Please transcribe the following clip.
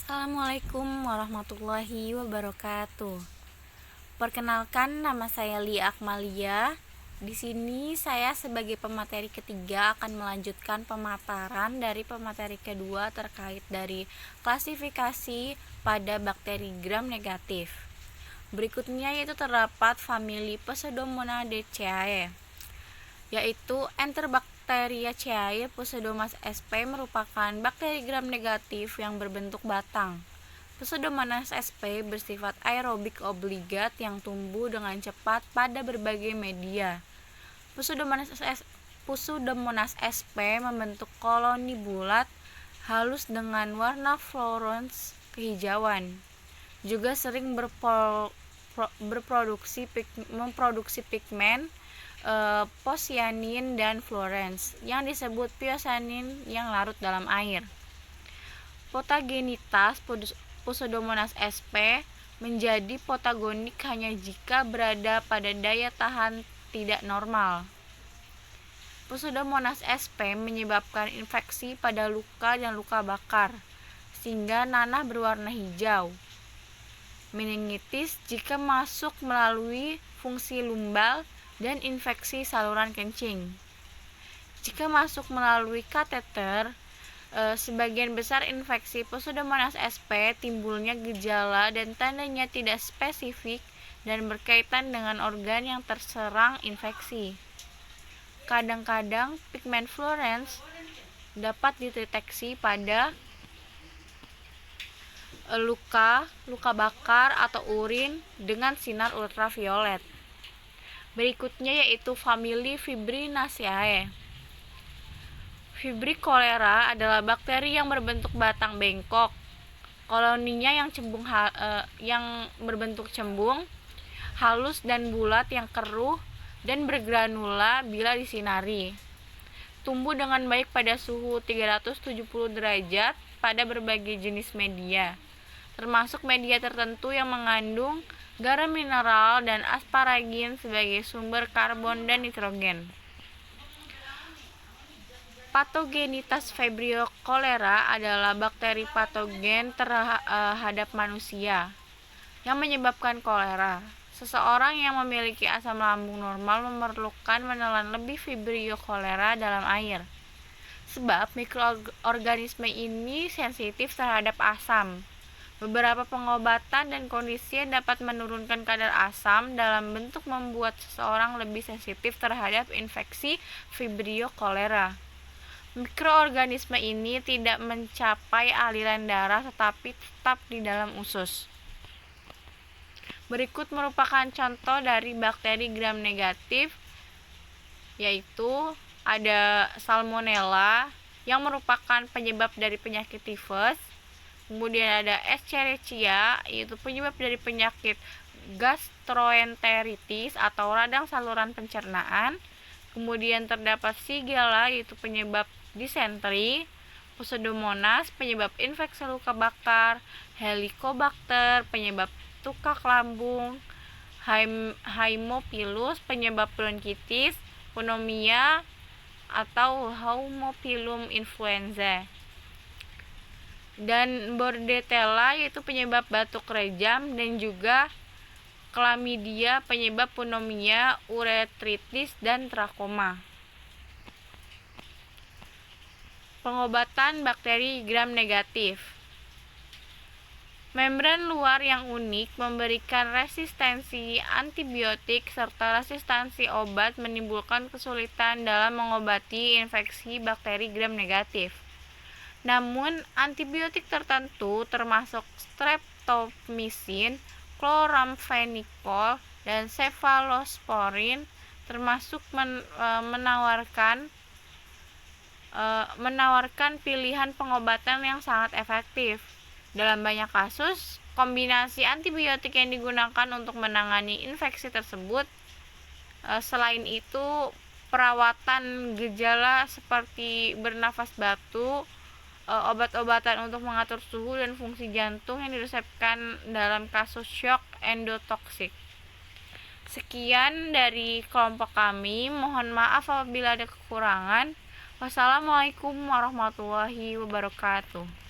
Assalamualaikum warahmatullahi wabarakatuh. Perkenalkan, nama saya Lia Akmalia. Di sini saya sebagai pemateri ketiga akan melanjutkan pemaparan dari pemateri kedua terkait dari klasifikasi pada bakteri gram negatif. Berikutnya yaitu terdapat famili Pseudomonaceae, yaitu Enterobacteriaceae Pseudomonas sp merupakan bakteri gram negatif yang berbentuk batang. Pseudomonas sp bersifat aerobik obligat yang tumbuh dengan cepat pada berbagai media. Pseudomonas sp membentuk koloni bulat halus dengan warna fluorescens kehijauan. Juga sering memproduksi pigmen posyanin dan fluorens yang disebut piosanin yang larut dalam air. Patogenitas Pseudomonas sp menjadi patogenik hanya jika berada pada daya tahan tidak normal. Pseudomonas sp menyebabkan infeksi pada luka dan luka bakar, sehingga nanah berwarna hijau. Meningitis jika masuk melalui fungsi lumbal dan infeksi saluran kencing. Jika masuk melalui kateter, sebagian besar infeksi Pseudomonas sp timbulnya gejala dan tandanya tidak spesifik dan berkaitan dengan organ yang terserang infeksi. Kadang-kadang pigmen fluorens dapat dideteksi pada luka bakar atau urin dengan sinar ultraviolet. Berikutnya yaitu famili Fibrinaceae. Fibricolera adalah bakteri yang berbentuk batang bengkok. Koloninya yang berbentuk cembung, halus dan bulat yang keruh dan bergranula bila disinari. Tumbuh dengan baik pada suhu 370 derajat pada berbagai jenis media, termasuk media tertentu yang mengandung garam mineral dan asparagin sebagai sumber karbon dan nitrogen. Patogenitas Vibrio cholera adalah bakteri patogen terhadap manusia yang menyebabkan kolera. Seseorang yang memiliki asam lambung normal memerlukan menelan lebih Vibrio cholera dalam air, sebab mikroorganisme ini sensitif terhadap asam. Beberapa pengobatan dan kondisi dapat menurunkan kadar asam dalam bentuk membuat seseorang lebih sensitif terhadap infeksi Vibrio cholera. Mikroorganisme ini tidak mencapai aliran darah tetapi tetap di dalam usus. Berikut merupakan contoh dari bakteri gram negatif, yaitu ada Salmonella yang merupakan penyebab dari penyakit tifus. Kemudian ada Escherichia, yaitu penyebab dari penyakit gastroenteritis atau radang saluran pencernaan. Kemudian terdapat Shigella, yaitu penyebab disenteri. Pseudomonas, penyebab infeksi luka bakar. Helicobacter, penyebab tukak lambung. Haemophilus, penyebab bronkitis. Pneumonia atau Haemophilus influenza. Dan Bordetella, yaitu penyebab batuk rejam, dan juga Chlamydia, penyebab pneumonia, uretritis, dan trakoma. Pengobatan bakteri gram negatif. Membran luar yang unik memberikan resistensi antibiotik serta resistensi obat menimbulkan kesulitan dalam mengobati infeksi bakteri gram negatif. Namun, antibiotik tertentu termasuk streptomycin, chloramphenicol, dan cephalosporin termasuk menawarkan pilihan pengobatan yang sangat efektif. Dalam banyak kasus, kombinasi antibiotik yang digunakan untuk menangani infeksi tersebut. Selain itu, perawatan gejala seperti bernafas batu, obat-obatan untuk mengatur suhu dan fungsi jantung yang diresepkan dalam kasus shock endotoksik. Sekian dari kelompok kami, mohon maaf apabila ada kekurangan. Wassalamualaikum warahmatullahi wabarakatuh.